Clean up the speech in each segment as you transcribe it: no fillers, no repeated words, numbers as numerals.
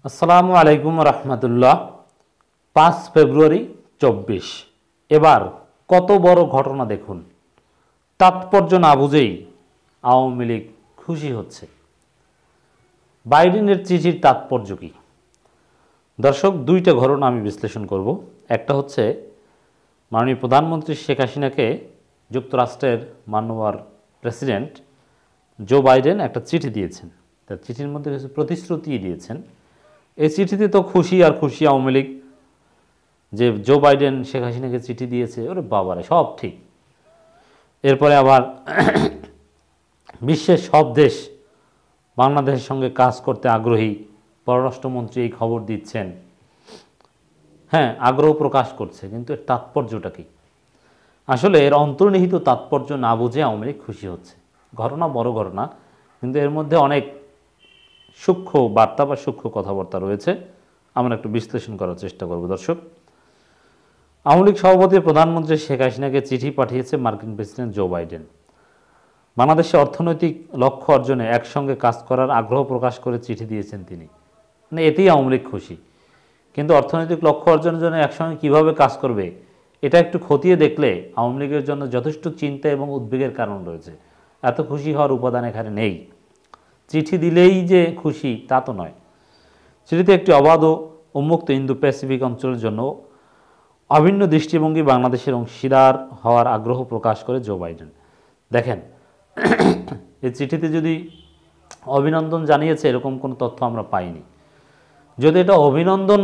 আসসালামু আলাইকুম রহমতুল্লাহ। 5 ফেব্রুয়ারি 24। এবার কত বড় ঘটনা দেখুন। তাৎপর্য না বুঝেই আওয়ামী লীগ খুশি হচ্ছে। বাইডেনের চিঠির তাৎপর্য কি? দর্শক, দুইটা ঘটনা আমি বিশ্লেষণ করব। একটা হচ্ছে মাননীয় প্রধানমন্ত্রী শেখ হাসিনাকে যুক্তরাষ্ট্রের মাননীয় প্রেসিডেন্ট জো বাইডেন একটা চিঠি দিয়েছেন। তার চিঠির মধ্যে কিছু প্রতিশ্রুতি দিয়েছেন। এই চিঠিতে তো খুশি আর খুশি আওয়ামী লীগ, যে জো বাইডেন শেখ হাসিনাকে চিঠি দিয়েছে, ওরে বাবারে সব ঠিক। এরপরে আবার বিশ্বের সব দেশ বাংলাদেশের সঙ্গে কাজ করতে আগ্রহী, পররাষ্ট্রমন্ত্রী এই খবর দিচ্ছেন। হ্যাঁ, আগ্রহ প্রকাশ করছে, কিন্তু এর তাৎপর্যটা কি? আসলে এর অন্তর্নিহিত তাৎপর্য না বুঝে আওয়ামী লীগ খুশি হচ্ছে। ঘটনা বড় ঘটনা, কিন্তু এর মধ্যে অনেক সূক্ষ্ম বার্তা বা সূক্ষ্ম কথাবার্তা রয়েছে। আমরা একটু বিশ্লেষণ করার চেষ্টা করব। দর্শক, আওয়ামী লীগ সভাপতি প্রধানমন্ত্রী শেখ হাসিনাকে চিঠি পাঠিয়েছে মার্কিন প্রেসিডেন্ট জো বাইডেন। বাংলাদেশে অর্থনৈতিক লক্ষ্য অর্জনে একসঙ্গে কাজ করার আগ্রহ প্রকাশ করে চিঠি দিয়েছেন তিনি। মানে এতেই আওয়ামী লীগ খুশি। কিন্তু অর্থনৈতিক লক্ষ্য অর্জনের জন্য একসঙ্গে কিভাবে কাজ করবে, এটা একটু খতিয়ে দেখলে আওয়ামী লীগের জন্য যথেষ্ট চিন্তা এবং উদ্বেগের কারণ রয়েছে। এত খুশি হওয়ার উপাদান এখানে নেই। চিঠি দিলেই যে খুশি তা তো নয়। চিঠিতে একটি অবাধ ও উন্মুক্ত ইন্দো প্যাসিফিক অঞ্চলের জন্য অভিন্ন দৃষ্টিভঙ্গি বাংলাদেশের অংশীদার হওয়ার আগ্রহ প্রকাশ করে জো বাইডেন। দেখেন, এই চিঠিতে যদি অভিনন্দন জানিয়েছে এরকম কোনো তথ্য আমরা পাইনি। যদি এটা অভিনন্দন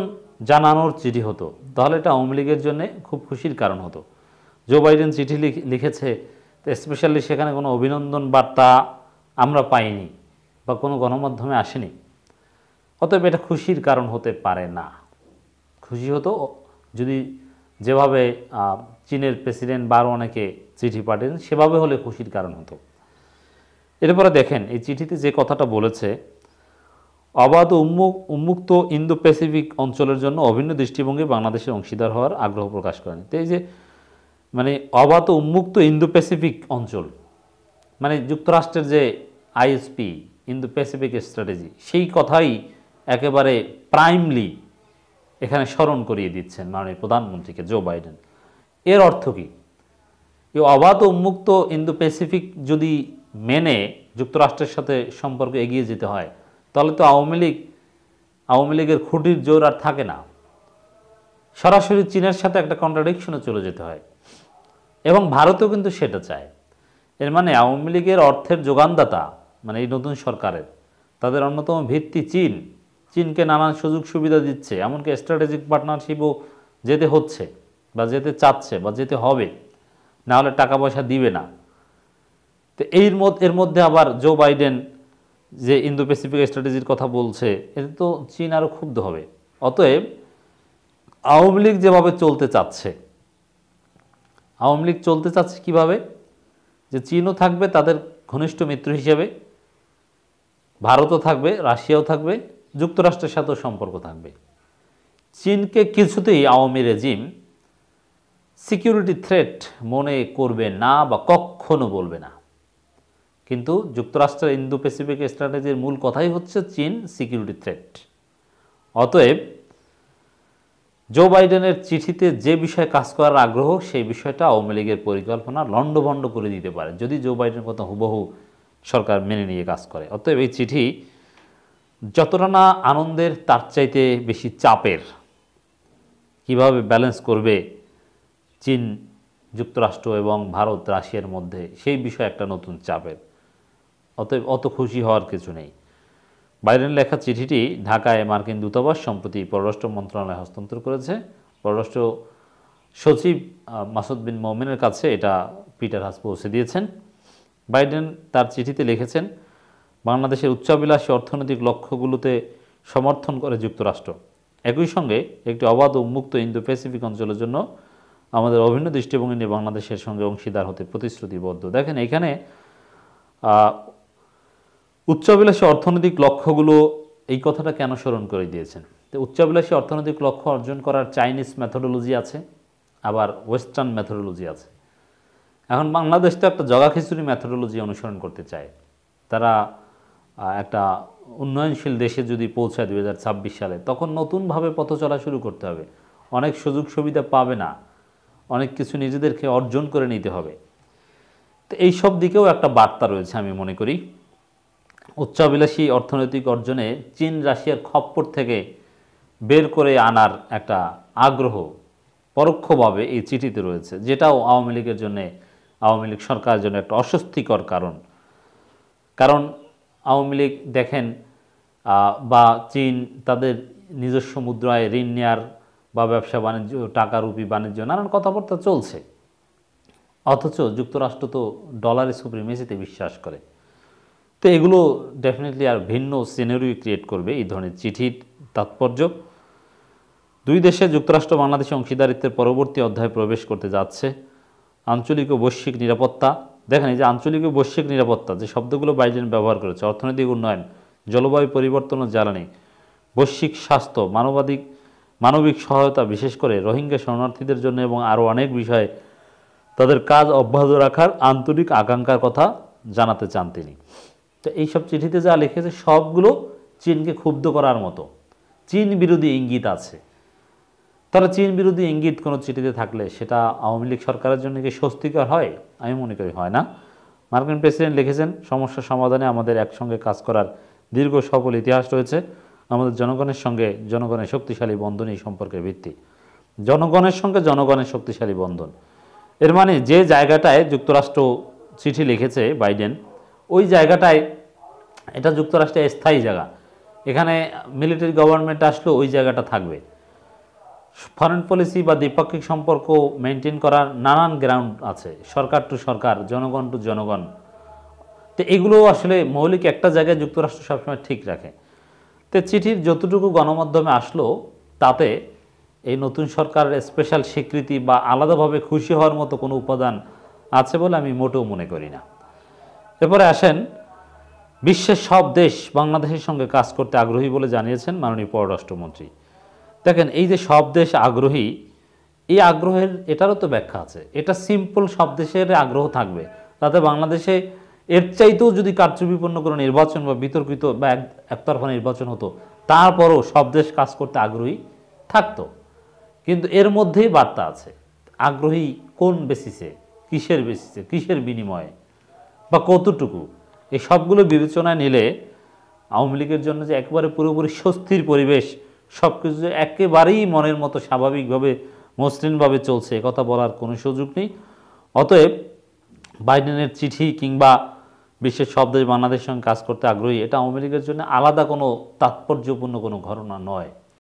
জানানোর চিঠি হতো তাহলে এটা আওয়ামী লীগের জন্য খুব খুশির কারণ হতো। জো বাইডেন চিঠি লিখেছে, তো স্পেশালি সেখানে কোনো অভিনন্দন বার্তা আমরা পাইনি বা কোনো গণমাধ্যমে আসেনি। অতএব এটা খুশির কারণ হতে পারে না। খুশি হতো যদি যেভাবে চীনের প্রেসিডেন্ট অনেকে চিঠি পাঠান সেভাবে হলে খুশির কারণ হতো। এরপরে দেখেন, এই চিঠিতে যে কথাটা বলেছে, অবাধ উন্মুক্ত ইন্দো প্যাসিফিক অঞ্চলের জন্য অভিন্ন দৃষ্টিভঙ্গি বাংলাদেশের অংশীদার হওয়ার আগ্রহ প্রকাশ করেন। তো এই যে মানে অবাধ উন্মুক্ত ইন্দো প্যাসিফিক অঞ্চল, মানে যুক্তরাষ্ট্রের যে আইএসপি ইন্দো প্যাসিফিক স্ট্র্যাটেজি, সেই কথাই একেবারে প্রাইমলি এখানে স্মরণ করিয়ে দিচ্ছেন মাননীয় প্রধানমন্ত্রীকে জো বাইডেন। এর অর্থ কী? এই অবাধ উন্মুক্ত ইন্দো প্যাসিফিক যদি মেনে যুক্তরাষ্ট্রের সাথে সম্পর্ক এগিয়ে যেতে হয় তাহলে তো আওয়ামী লীগের খুঁটির জোর আর থাকে না। সরাসরি চীনের সাথে একটা কন্ট্রাডিকশনে চলে যেতে হয়, এবং ভারতও কিন্তু সেটা চায়। এর মানে আওয়ামী লীগের অর্থের যোগানদাতা, মানে এই নতুন সরকারের, তাদের অন্যতম ভিত্তি চীন। চীনকে নানান সুযোগ সুবিধা দিচ্ছে, এমনকি স্ট্র্যাটেজিক পার্টনারশিপও যেতে হচ্ছে বা যেতে চাচ্ছে বা যেতে হবে, না হলে টাকা পয়সা দিবে না। তো এর মধ্যে আবার জো বাইডেন যে ইন্দো প্যাসিফিক স্ট্র্যাটেজির কথা বলছে, এতে তো চীন আরও ক্ষুব্ধ হবে। অতএব আওয়ামী লীগ যেভাবে চলতে চাচ্ছে, আওয়ামী লীগ চলতে চাচ্ছে কীভাবে, যে চীনও থাকবে তাদের ঘনিষ্ঠ মিত্র হিসেবে, ভারতও থাকবে, রাশিয়াও থাকবে, যুক্তরাষ্ট্রের সাথেও সম্পর্ক থাকবে। চীনকে কিছুতেই আওয়ামী রেজিম সিকিউরিটি থ্রেট মনে করবে না বা কখনো বলবে না। কিন্তু যুক্তরাষ্ট্রের ইন্দো প্যাসিফিক স্ট্র্যাটেজির মূল কথাই হচ্ছে চীন সিকিউরিটি থ্রেট। অতএব জো বাইডেনের চিঠিতে যে বিষয়ে কাজ করার আগ্রহ, সেই বিষয়টা আওয়ামী লীগের পরিকল্পনা লণ্ডভণ্ড করে দিতে পারে যদি জো বাইডেনের কথা হুবহু সরকার মেনে নিয়ে কাজ করে। অতএব এই চিঠি যতটা না আনন্দের তার চাইতে বেশি চাপের। কিভাবে ব্যালেন্স করবে চীন, যুক্তরাষ্ট্র এবং ভারত, রাশিয়ার মধ্যে, সেই বিষয়ে একটা নতুন চাপের। অতএব অত খুশি হওয়ার কিছু নেই। বাইডেন লেখা চিঠিটি ঢাকায় মার্কিন দূতাবাস সম্প্রতি পররাষ্ট্র মন্ত্রণালয়ে হস্তান্তর করেছে। পররাষ্ট্র সচিব মাসুদ বিন মোমেনের কাছে এটা পিটার হাস পৌঁছে দিয়েছেন। বাইডেন তার চিঠিতে লিখেছেন, বাংলাদেশের উচ্চাভিলাষী অর্থনৈতিক লক্ষ্যগুলোতে সমর্থন করে যুক্তরাষ্ট্র। একই সঙ্গে একটি অবাধ উন্মুক্ত ইন্দো প্যাসিফিক অঞ্চলের জন্য আমাদের অভিন্ন দৃষ্টিভঙ্গি নিয়ে বাংলাদেশের সঙ্গে অংশীদার হতে প্রতিশ্রুতিবদ্ধ। দেখেন, এখানে উচ্চাভিলাষী অর্থনৈতিক লক্ষ্যগুলো, এই কথাটা কেন স্মরণ করে দিয়েছেন? তো উচ্চাভিলাষী অর্থনৈতিক লক্ষ্য অর্জন করার চাইনিজ মেথোডোলজি আছে, আবার ওয়েস্টার্ন মেথোডোলজি আছে। এখন বাংলাদেশ তো একটা জগা খিচুড়ি মেথোডোলজি অনুসরণ করতে চায়। তারা একটা উন্নয়নশীল দেশে যদি পৌঁছায় 2026 সালে, তখন নতুনভাবে পথ চলা শুরু করতে হবে। অনেক সুযোগ সুবিধা পাবে না, অনেক কিছু নিজেদেরকে অর্জন করে নিতে হবে। তো এইসব দিকেও একটা বার্তা রয়েছে আমি মনে করি। উচ্চাভিলাষী অর্থনৈতিক অর্জনে চীন রাশিয়ার খপ্পর থেকে বের করে আনার একটা আগ্রহ পরোক্ষভাবে এই চিঠিতে রয়েছে, যেটাও আওয়ামী লীগের জন্য, আওয়ামী লীগ সরকারের জন্য একটা অস্বস্তিকর কারণ আওয়ামী লীগ দেখেন বা চীন তাদের নিজস্ব মুদ্রায় ঋণ নেওয়ার বা ব্যবসা বাণিজ্য, টাকারূপী বাণিজ্য, নানান কথাবার্তা চলছে, অথচ যুক্তরাষ্ট্র তো ডলারে সুপ্রিমেসিতে বিশ্বাস করে। তো এগুলো ডেফিনেটলি আর ভিন্ন সিনারিও ক্রিয়েট করবে এই ধরনের চিঠির তাৎপর্য। দুই দেশে যুক্তরাষ্ট্র বাংলাদেশে অংশীদারিত্বের পরবর্তী অধ্যায়ে প্রবেশ করতে যাচ্ছে। আঞ্চলিক ও বৈশ্বিক নিরাপত্তা, দেখেন এই যে আঞ্চলিক ও বৈশ্বিক নিরাপত্তা যে শব্দগুলো বাইডেন ব্যবহার করেছে, অর্থনৈতিক উন্নয়ন, জলবায়ু পরিবর্তন ও জ্বালানি, বৈশ্বিক স্বাস্থ্য, মানবিক সহায়তা, বিশেষ করে রোহিঙ্গা শরণার্থীদের জন্য এবং আরও অনেক বিষয়ে তাদের কাজ অব্যাহত রাখার আন্তরিক আকাঙ্ক্ষার কথা জানাতে চান তিনি। তো এইসব চিঠিতে যা লিখেছে সবগুলো চীনকে ক্ষুব্ধ করার মতো, চীন বিরোধী ইঙ্গিত আছে। তারা চীন বিরোধী ইঙ্গিত কোনো চিঠিতে থাকলে সেটা আওয়ামী লীগ সরকারের জন্য কি স্বস্তিকর হয়? আমি মনে করি হয় না। মার্কিন প্রেসিডেন্ট লিখেছেন, সমস্যা সমাধানে আমাদের একসঙ্গে কাজ করার দীর্ঘ সফল ইতিহাস রয়েছে। আমাদের জনগণের সঙ্গে জনগণের শক্তিশালী বন্ধন এই সম্পর্কের ভিত্তি। জনগণের সঙ্গে জনগণের শক্তিশালী বন্ধন, এর মানে যে জায়গাটায় যুক্তরাষ্ট্র চিঠি লিখেছে বাইডেন, ওই জায়গাটায় এটা যুক্তরাষ্ট্রের স্থায়ী জায়গা, এখানে মিলিটারি গভর্নমেন্ট আসলেও ওই জায়গাটা থাকবে। ফরেন পলিসি বা দ্বিপাক্ষিক সম্পর্ক মেনটেন করার নানান গ্রাউন্ড আছে, সরকার টু সরকার, জনগণ টু জনগণ। তো এগুলো আসলে মৌলিক একটা জায়গায় যুক্তরাষ্ট্র সবসময় ঠিক রাখে। তো চিঠির যতটুকু গণমাধ্যমে আসলো তাতে এই নতুন সরকারের স্পেশাল স্বীকৃতি বা আলাদাভাবে খুশি হওয়ার মতো কোনো উপাদান আছে বলে আমি মোটেও মনে করি না। এরপরে আসেন, বিশ্বের সব দেশ বাংলাদেশের সঙ্গে কাজ করতে আগ্রহী বলে জানিয়েছেন মাননীয় পররাষ্ট্রমন্ত্রী। দেখেন এই যে সব দেশ আগ্রহী, এই আগ্রহের এটারও তো ব্যাখ্যা আছে। এটা সিম্পল সব দেশের আগ্রহ থাকবে, তাতে বাংলাদেশে এর চাইতেও যদি কারচুপিপূর্ণ কোনো নির্বাচন বা বিতর্কিত বা একতরফা নির্বাচন হতো, তারপরও সব দেশ কাজ করতে আগ্রহী থাকতো। কিন্তু এর মধ্যেই বার্তা আছে, আগ্রহী কোন বেসিসে, কিসের বেসিসে, কিসের বিনিময়ে বা কতটুকু, এই সবগুলো বিবেচনায় নিলে আওয়ামী লীগের জন্য যে একেবারে পুরোপুরি স্বস্তির পরিবেশ, সব কিছু একেবারেই মনের মতো স্বাভাবিকভাবে মসৃণভাবে চলছে কথা বলার কোনো সুযোগ নেই। অতএব বাইডেনের চিঠি কিংবা বিশ্বের সব দেশ বাংলাদেশের সঙ্গে কাজ করতে আগ্রহী, এটা আওয়ামী লীগের জন্য আলাদা কোনো তাৎপর্যপূর্ণ কোনো ঘটনা নয়।